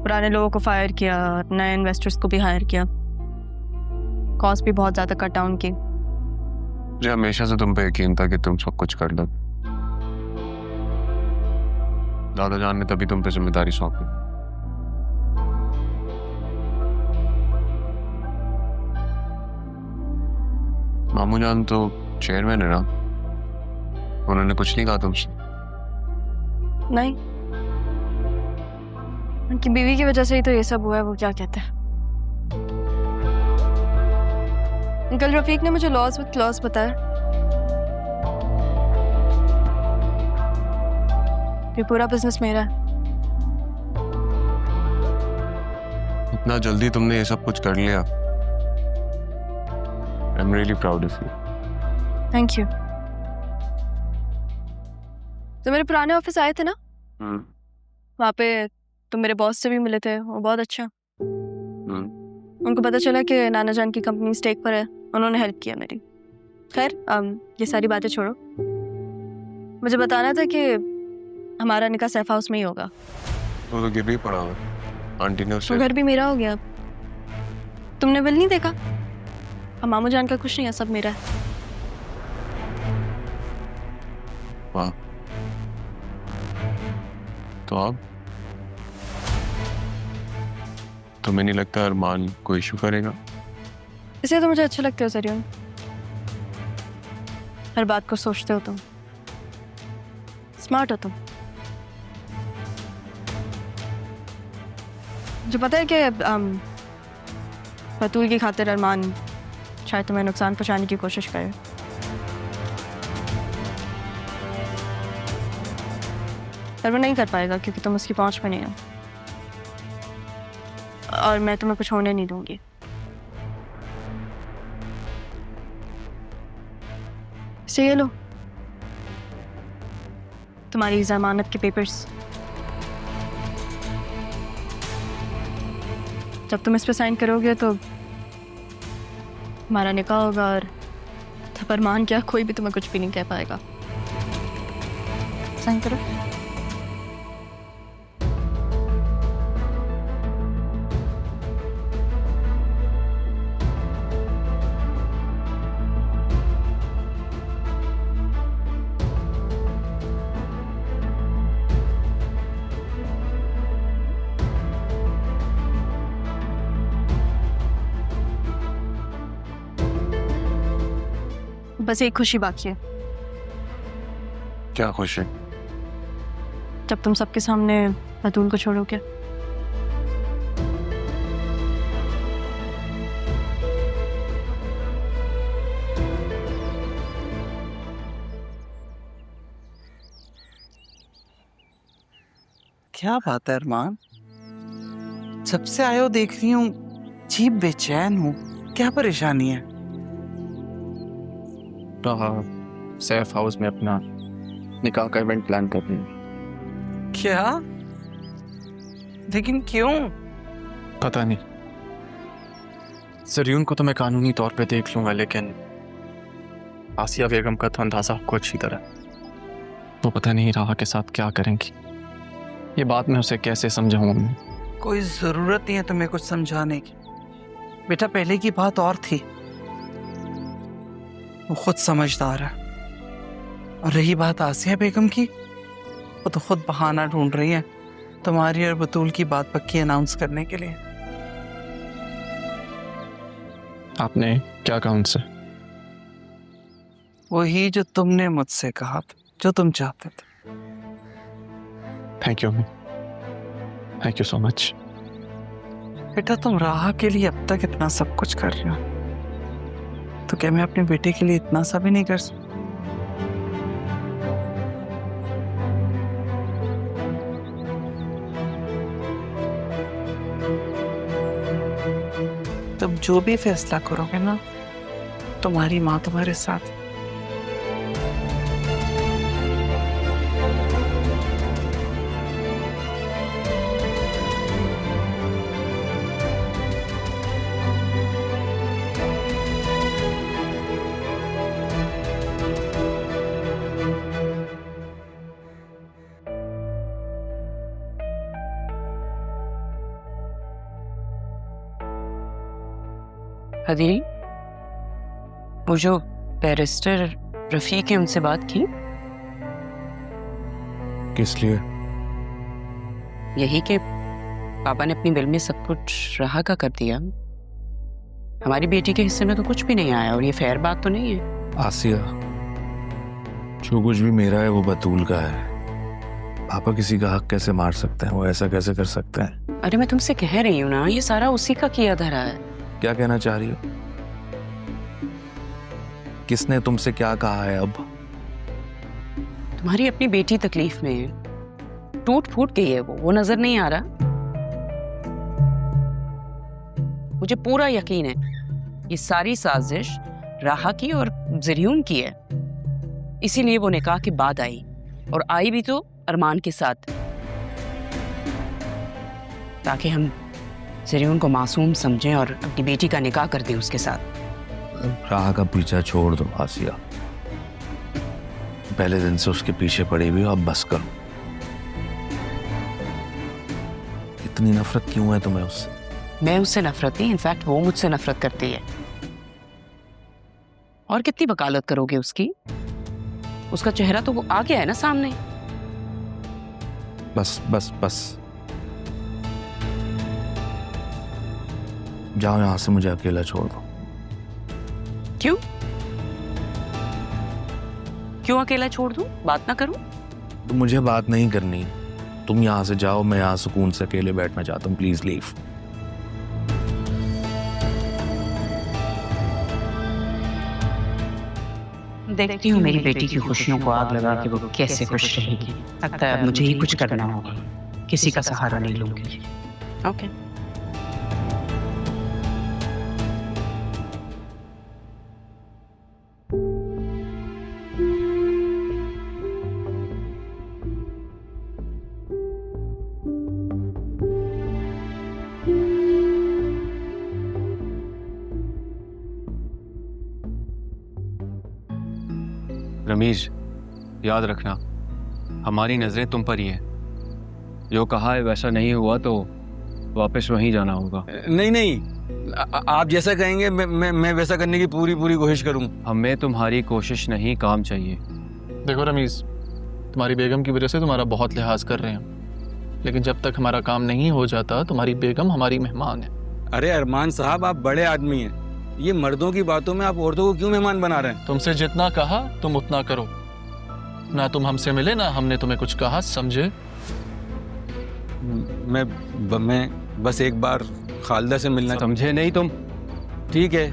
पुराने लोगों को फायर किया, नए इन्वेस्टर्स को भी हायर किया, कॉस्ट भी बहुत ज्यादा कट डाउन की। मुझे हमेशा से तुम पे यकीन था कि तुम सब कुछ कर लो। दादा जान ने तभी तुम पे जिम्मेदारी सौंपी। मामू जान तो चेयरमैन है ना, उन्होंने कुछ नहीं कहा तुमसे? नहीं, उनकी बीवी की वजह से ही तो ये सब हुआ है। वो क्या कहते हैं, अंकल रफीक ने मुझे लॉस विद क्लॉज बताया। ये पूरा बिजनेस मेरा है। इतना जल्दी तुमने ये सब कुछ कर लिया। I am really proud of you. Thank you. तो मेरे पुराने ऑफिस आए थे ना, वहाँ पे तुम मेरे बॉस से भी मिले थे, वो बहुत अच्छा। उनको पता चला कि नाना जान की कंपनी स्टेक पर है, उन्होंने हेल्प किया मेरी। खैर ये सारी बातें छोड़ो, मुझे बताना था कि हमारा निकाह सैफ हाउस में ही होगा। वो तो गिर भी पड़ा हुआ, आंटी ने उसे। वो घर भी मेरा हो गया। तुमने बिल नहीं देखा? अब मामू जान का कुछ नहीं है, सब मेरा है। वाह, तो अब तुम्हें नहीं लगता अरमान कोई इशू करेगा? इसलिए तो मुझे अच्छा लगता है जरियन, हर बात को सोचते हो तुम, स्मार्ट हो तुम। मुझे पता है कि बतूल की खातिर अरमान शायद तुम्हें नुकसान पहुंचाने की कोशिश करे, पर वो नहीं कर पाएगा क्योंकि तुम उसकी पहुंच में नहीं हो, और मैं तुम्हें कुछ होने नहीं दूंगी। इसे ये लो, तुम्हारी जमानत के पेपर्स। जब तुम इस पे साइन करोगे तो हमारा निकाह होगा, और तब अरमान क्या, कोई भी तुम्हें कुछ भी नहीं कह पाएगा। साइन करो। बस एक खुशी बाकी है। क्या खुशी? जब तुम सबके सामने बतूल को छोड़ोगे। क्या बात है अरमान, जब से आए हो देख रही हूँ अजीब बेचैन हूँ, क्या परेशानी है? सैफ हाउस में अपना निकाह का इवेंट प्लान कर रही हूँ। क्या? लेकिन क्यों? पता नहीं, जरियून को तो मैं कानूनी तौर पे देख लूंगा, लेकिन आसिया बेगम का तो अंदाजा आपको अच्छी तरह। वो पता नहीं राहा के साथ क्या करेंगी। ये बात मैं उसे कैसे समझाऊं? कोई जरूरत नहीं है तुम्हें कुछ समझाने की बेटा, पहले की बात और थी, वो खुद समझदार है। और रही बात आसिया बेगम की, वो तो खुद बहाना ढूंढ रही है तुम्हारी और बतूल की बात पक्की अनाउंस करने के लिए। आपने क्या कहा उनसे? वही जो तुमने मुझसे कहा था, जो तुम चाहते थे। Thank you, thank you so much. बेटा तुम राह के लिए अब तक इतना सब कुछ कर रहे हो, तो क्या मैं अपने बेटे के लिए इतना सा भी नहीं कर सकता? तुम जो भी फैसला करोगे ना, तुम्हारी माँ तुम्हारे साथ। हदील, वो जो बैरिस्टर रफीक है उनसे बात की? किस लिए? यही कि पापा ने अपनी बिल में सब कुछ रहा का कर दिया। हमारी बेटी के हिस्से में तो कुछ भी नहीं आया और ये फेयर बात तो नहीं है। आसिया, जो कुछ भी मेरा है वो बतूल का है। पापा किसी का हक कैसे मार सकते हैं? वो ऐसा कैसे कर सकते हैं? अरे मैं तुमसे कह रही हूँ ना, ये सारा उसी का किया धरा है। क्या कहना चाह रही हो? किसने तुमसे क्या कहा है? अब तुम्हारी अपनी बेटी तकलीफ में है, टूट फूट गई है वो नजर नहीं आ रहा? मुझे पूरा यकीन है ये सारी साजिश राहा की और जरियून की है, इसीलिए वो निकाह के बाद आई, और आई भी तो अरमान के साथ, ताकि हम जरियून को मासूम समझें और अपनी बेटी का निकाह कर दें उसके साथ। राह का पीछा छोड़ दो आसिया, पहले दिन से उसके पीछे पड़ी हुई हो, अब बस करो। इतनी नफरत क्यों है तुम्हें उससे? मैं उससे नफरत नहीं, इनफैक्ट वो मुझसे नफरत करती है। और कितनी वकालत करोगे उसकी? उसका चेहरा तो आ गया है ना सामने। बस बस बस, जाओ यहां से, मुझे अकेला छोड़ दो। क्यों क्यों अकेला छोड़ दूं? बात ना करूं? तो मुझे बात नहीं करनी, तुम यहां से जाओ, मैं यहां सुकून से अकेले बैठना चाहता हूँ। Please leave. देखती हूँ मेरी बेटी की खुशियों को आग लगा के वो कैसे खुश रहेगी। लगता है अब मुझे ही कुछ करना होगा, किसी का सहारा नहीं लूंगी। ओके। रमीज, याद रखना हमारी नजरें तुम पर ही हैं। जो कहा है वैसा नहीं हुआ तो वापस वहीं जाना होगा। नहीं नहीं, आप जैसा कहेंगे मैं वैसा करने की पूरी कोशिश करूंगा। हमें तुम्हारी कोशिश नहीं, काम चाहिए। देखो रमीज, तुम्हारी बेगम की वजह से तुम्हारा बहुत लिहाज कर रहे हैं, लेकिन जब तक हमारा काम नहीं हो जाता तुम्हारी बेगम हमारी मेहमान है। अरे अरमान साहब, आप बड़े आदमी हैं, ये मर्दों की बातों में आप औरतों को क्यों मेहमान बना रहे हैं? तुमसे जितना कहा तुम उतना करो, ना तुम हमसे मिले ना हमने तुम्हें कुछ कहा, समझे? मैं बस एक बार खालिदा से मिलना। समझे नहीं तुम? ठीक है,